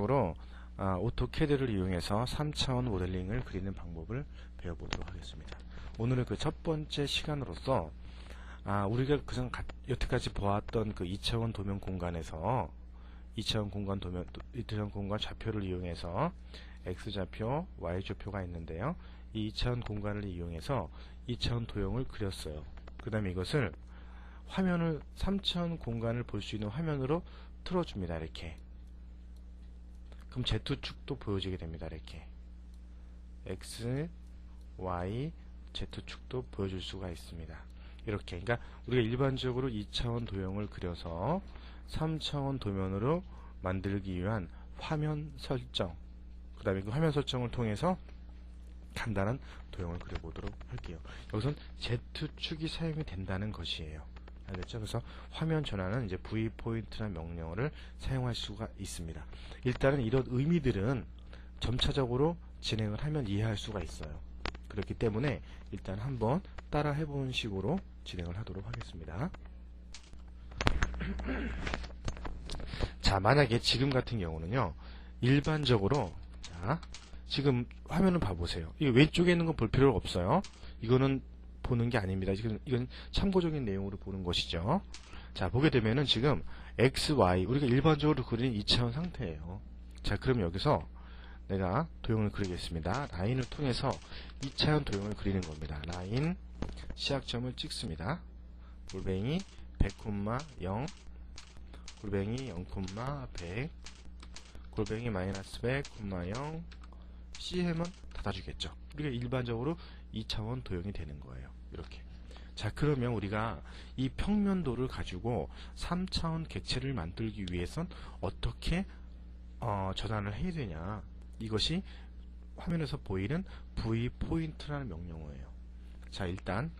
으로 오토캐드를 이용해서 3차원 모델링을 그리는 방법을 배워보도록 하겠습니다. 오늘은 그 첫 번째 시간으로서 우리가 그전 여태까지 보았던 그 2차원 도면 공간에서 2차원 공간 좌표를 이용해서 X좌표, Y좌표가 있는데요. 이 2차원 공간을 이용해서 2차원 도형을 그렸어요. 그 다음에 이것을 화면을 3차원 공간을 볼 수 있는 화면으로 틀어줍니다. 이렇게. 그럼 Z축도 보여지게 됩니다. 이렇게. X, Y, Z축도 보여줄 수가 있습니다. 이렇게. 그러니까 우리가 일반적으로 2차원 도형을 그려서 3차원 도면으로 만들기 위한 화면 설정, 그 다음에 그 화면 설정을 통해서 간단한 도형을 그려보도록 할게요. 여기선 Z축이 사용이 된다는 것이에요. 알겠죠? 그래서 화면 전환은 이제 V포인트라는 명령어를 사용할 수가 있습니다. 일단은 이런 의미들은 점차적으로 진행을 하면 이해할 수가 있어요. 그렇기 때문에 일단 한번 따라 해보는 식으로 진행을 하도록 하겠습니다. 자, 만약에 지금 같은 경우는요, 일반적으로, 자, 지금 화면을 봐보세요. 이 왼쪽에 있는 건 볼 필요가 없어요. 이거는 보는 게 아닙니다. 지금 이건 참고적인 내용으로 보는 것이죠. 자, 보게 되면은 지금 X, Y, 우리가 일반적으로 그리는 2차원 상태예요. 자, 그럼 여기서 내가 도형을 그리겠습니다. 라인을 통해서 2차원 도형을 그리는 겁니다. 라인, 시작점을 찍습니다. 골뱅이 100,0, 골뱅이 0,100, 골뱅이 마이너스 100,0, CM은 닫아주겠죠. 우리가 일반적으로 2차원 도형이 되는 거예요. 이렇게. 자, 그러면 우리가 이 평면도를 가지고 3차원 객체를 만들기 위해선 어떻게 전환을 해야 되냐. 이것이 화면에서 보이는 V포인트라는 명령어예요. 자, 일단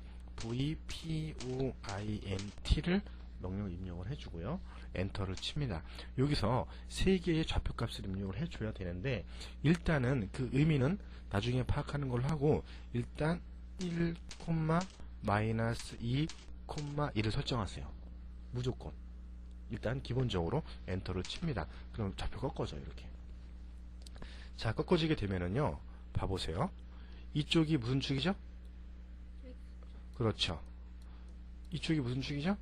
VPOINT를 명령 입력을 해주고요. 엔터를 칩니다. 여기서 3개의 좌표값을 입력을 해줘야 되는데, 일단은 그 의미는 나중에 파악하는 걸로 하고, 일단 1, 마이너스 2, 1을 설정하세요. 무조건. 일단 기본적으로 엔터를 칩니다. 그럼 좌표 꺾어져요. 이렇게. 자, 꺾어지게 되면은요, 봐보세요. 이쪽이 무슨 축이죠? 그렇죠. 이쪽이 무슨 축이죠?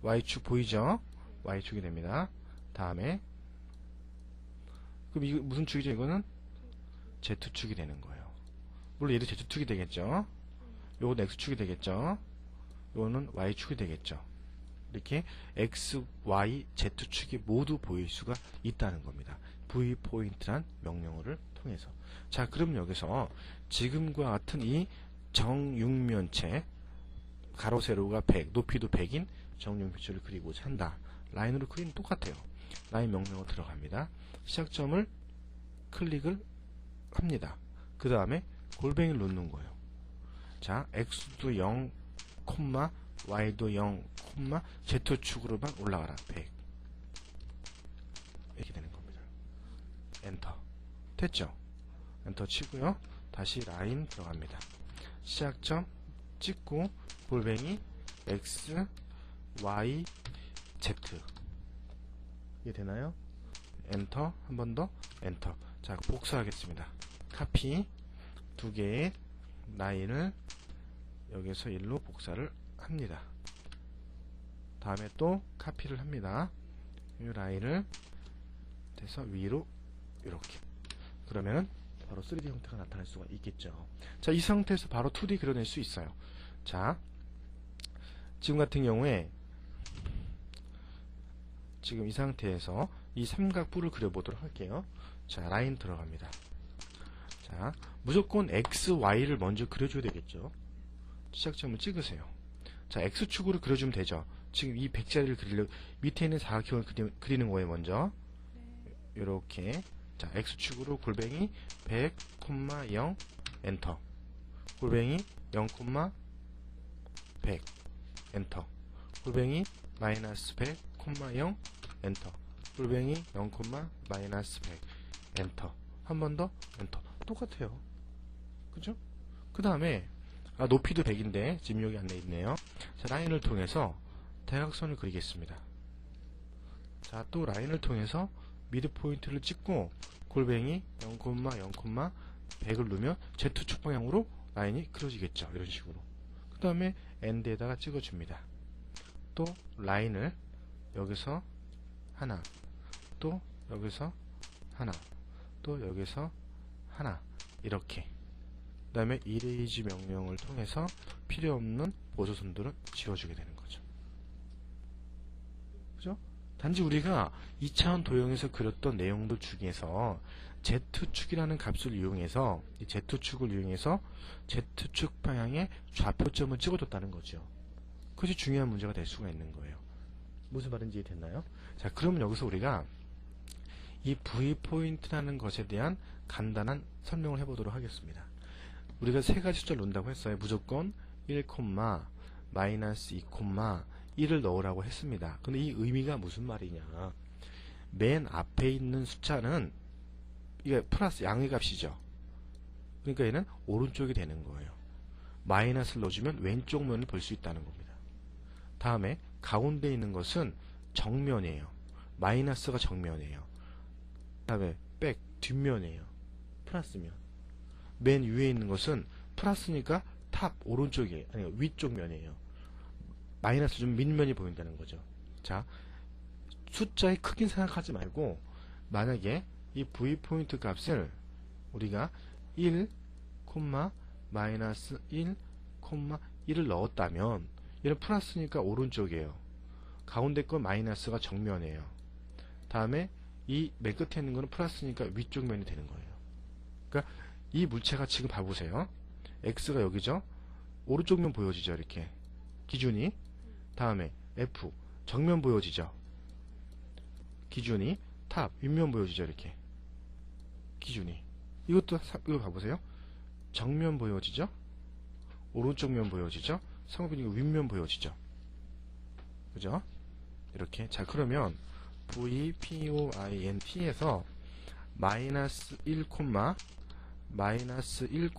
Y축 보이죠? Y축이 됩니다. 다음에 그럼 이거 무슨 축이죠? 이거는 Z축이 되는 거예요. 물론 얘도 Z축이 되겠죠. 요거는 X축이 되겠죠. 요거는 Y축이 되겠죠. 이렇게 X, Y, Z축이 모두 보일 수가 있다는 겁니다. V포인트란 명령어를 통해서. 자, 그럼 여기서 지금과 같은 이 정육면체, 가로 세로가 100, 높이도 100인 정육면체를 그리고자 한다. 라인으로 그리는 똑같아요. 라인 명령어 들어갑니다. 시작점을 클릭을 합니다. 그 다음에 골뱅이를 놓는 거예요. 자, X도 0, Y도 0, Z축으로만 올라가라. 100. 이렇게 되는 겁니다. 엔터. 됐죠? 엔터 치고요. 다시 라인 들어갑니다. 시작점 찍고 골뱅이 X, Y, Z. 이게 되나요? 엔터. 한 번 더. 엔터. 자, 복사하겠습니다. 카피 2개의 라인을 여기서 1로 복사를 합니다. 다음에 또 카피를 합니다. 이 라인을 돼서 위로 이렇게. 그러면은 바로 3D 형태가 나타날 수가 있겠죠. 자, 이 상태에서 바로 2D 그려낼 수 있어요. 자, 지금 같은 경우에 지금 이 상태에서 이 삼각부를 그려보도록 할게요. 자, 라인 들어갑니다. 자, 무조건 X, Y를 먼저 그려줘야 되겠죠. 시작점을 찍으세요. 자, X축으로 그려주면 되죠. 지금 이 100자리를 그리려 밑에 있는 사각형을 그리는 거예요. 먼저 이렇게. 자, X축으로 골뱅이 100, 0 엔터. 골뱅이 0, 100 엔터. 골뱅이 마이너스 100, 0 엔터. 골뱅이 0, 마이너스 100 엔터. 한 번 더 엔터. 똑같아요. 그죠? 그 다음에 높이도 100인데 지금 여기 안에 있네요. 자, 라인을 통해서 대각선을 그리겠습니다. 자, 또 라인을 통해서 미드 포인트를 찍고 골뱅이 0, 0, 100을 누르면 Z축 방향으로 라인이 그려지겠죠. 이런 식으로. 그 다음에 엔드에다가 찍어줍니다. 또 라인을 여기서 하나, 또 여기서 하나, 또 여기서 하나, 이렇게. 그 다음에 이레이지 명령을 통해서 필요없는 보조선들을 지워주게 되는 거죠. 그죠? 단지 우리가 2차원 도형에서 그렸던 내용들 중에서 Z축이라는 값을 이용해서 이 Z축을 이용해서 Z축 방향의 좌표점을 찍어줬다는 거죠. 그것이 중요한 문제가 될 수가 있는 거예요. 무슨 말인지 됐나요? 자, 그러면 여기서 우리가 이 V포인트라는 것에 대한 간단한 설명을 해보도록 하겠습니다. 우리가 세 가지 숫자를 놓는다고 했어요. 무조건 1, 마이너스 2, 1을 넣으라고 했습니다. 근데 이 의미가 무슨 말이냐. 맨 앞에 있는 숫자는 이게 플러스 양의 값이죠. 그러니까 얘는 오른쪽이 되는 거예요. 마이너스를 넣어주면 왼쪽 면을 볼 수 있다는 겁니다. 다음에 가운데 있는 것은 정면이에요. 마이너스가 정면이에요. 다음에 백, 뒷면이에요. 플러스면. 맨 위에 있는 것은 플러스니까 탑, 오른쪽이에요. 아니, 위쪽 면이에요. 마이너스 좀 밑면이 보인다는 거죠. 자, 숫자의 크긴 생각하지 말고 만약에 이 V포인트 값을 우리가 1, 마이너스 1, 1을 넣었다면 얘는 플러스니까 오른쪽이에요. 가운데 거 마이너스가 정면이에요. 다음에 이 맨 끝에 있는 거는 플러스니까 위쪽 면이 되는 거예요. 그러니까 이 물체가 지금 봐보세요. X가 여기죠. 오른쪽 면 보여지죠. 이렇게 기준이. 다음에 F 정면 보여지죠. 기준이. 탑 윗면 보여지죠. 이렇게 기준이. 이거 봐보세요. 정면 보여지죠. 오른쪽 면 보여지죠. 상호비니까 윗면 보여지죠. 그죠? 이렇게. 자, 그러면 VPOINT에서 마이너스 1, 마이너스 1,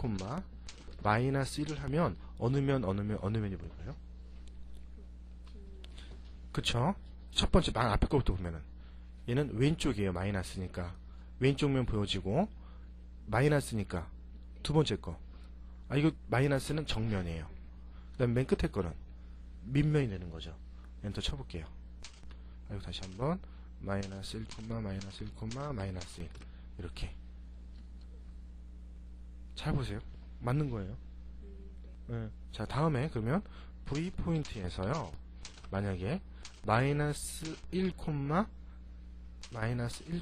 마이너스 1을 하면 어느 면이 보일까요? 그쵸? 첫 번째, 앞에 거부터 보면은 얘는 왼쪽이에요. 마이너스니까. 왼쪽 면 보여지고 마이너스니까 두 번째 거. 이거 마이너스는 정면이에요. 그 다음에 맨 끝에 거는 밑면이 되는 거죠. 엔터 쳐볼게요. 이거 다시 한번 마이너스 1, 마이너스 1, 마이너스 1 이렇게. 잘 보세요. 맞는 거예요. 네. 자, 다음에 그러면 V포인트에서요. 만약에 마이너스 1, 마이너스 1,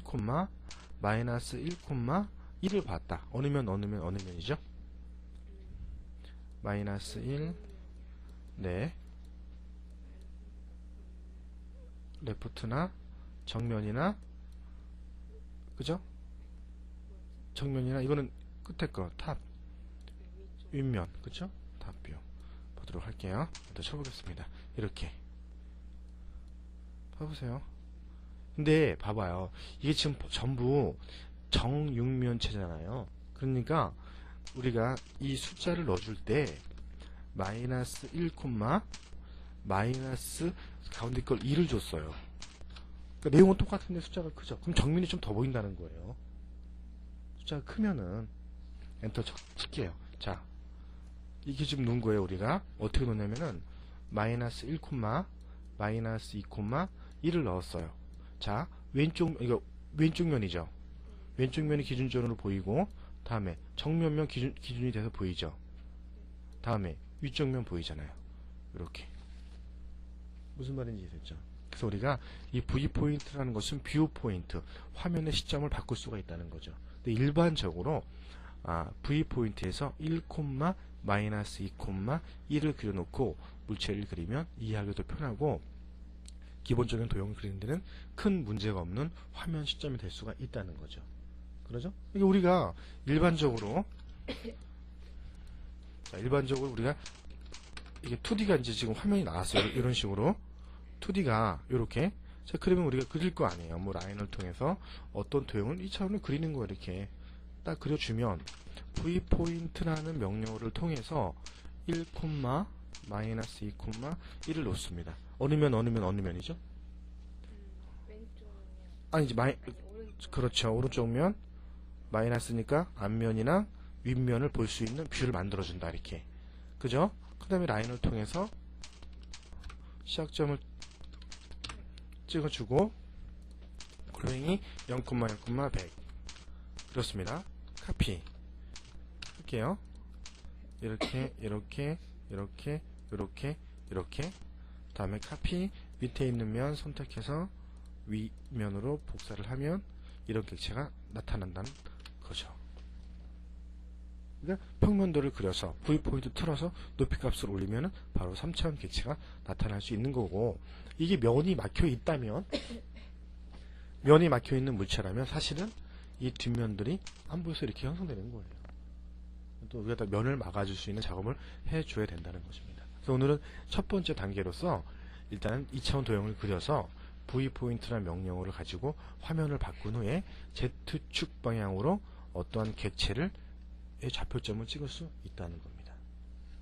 마이너스 1, 1을 봤다. 어느 면이죠? 마이너스 1, 네. 레프트나 정면이나 그죠? 정면이나 이거는 끝에 거 탑 윗면 그죠? 탑뷰 보도록 할게요. 또 쳐보겠습니다. 이렇게 봐보세요. 근데 봐봐요. 이게 지금 전부 정육면체잖아요. 그러니까 우리가 이 숫자를 넣어줄 때 마이너스 1, 마이너스 가운데 걸 2를 줬어요. 그러니까 내용은 똑같은데 숫자가 크죠. 그럼 정면이 좀 더 보인다는 거예요. 숫자가 크면은 엔터 칠게요. 자, 이게 지금 놓은 거예요. 우리가 어떻게 놓냐면은 마이너스 1, 마이너스 2, 1을 넣었어요. 자, 이거 왼쪽 면이죠. 왼쪽 면이 기준점으로 보이고 다음에 정면면 기준이 돼서 보이죠. 다음에 위쪽 면 보이잖아요. 이렇게. 무슨 말인지 됐죠? 그래서 우리가 이 V포인트라는 것은 뷰 포인트, 화면의 시점을 바꿀 수가 있다는 거죠. 근데 일반적으로 V포인트에서 1, 마이너스 2, 1을 그려놓고 물체를 그리면 이해하기도 편하고 기본적인 도형을 그리는 데는 큰 문제가 없는 화면 시점이 될 수가 있다는 거죠. 그러죠? 이게 우리가 일반적으로 우리가 이게 2D가 이제 지금 화면이 나왔어요. 이런 식으로 2D가 이렇게. 자, 그러면 우리가 그릴 거 아니에요. 뭐 라인을 통해서 어떤 도형을 2차원을 그리는 거예요. 이렇게 딱 그려주면 V포인트라는 명령어를 통해서 1, 마이너스 2, 1을 놓습니다. 어느 면이죠? 왼쪽이요. 아니지, 그렇죠. 오른쪽 면 마이너스니까 앞면이나 윗면을 볼 수 있는 뷰를 만들어준다. 이렇게. 그죠? 그 다음에 라인을 통해서 시작점을 찍어주고 골뱅이 0,0,100 그렇습니다. 카피 할게요. 이렇게 이렇게 이렇게 이렇게 이렇게 다음에 카피 밑에 있는 면 선택해서 윗면으로 복사를 하면 이런 객체가 나타난다는 거죠. 그러니까 평면도를 그려서 V포인트 틀어서 높이값을 올리면 바로 3차원 객체가 나타날 수 있는 거고, 이게 면이 막혀 있다면 면이 막혀 있는 물체라면 사실은 이 뒷면들이 안 보여서 이렇게 형성되는 거예요. 또 우리가 다 면을 막아줄 수 있는 작업을 해줘야 된다는 것입니다. 그래서 오늘은 첫 번째 단계로서 일단은 2차원 도형을 그려서 V포인트라는 명령어를 가지고 화면을 바꾼 후에 Z축 방향으로 어떠한 객체를 좌표점을 찍을 수 있다는 겁니다.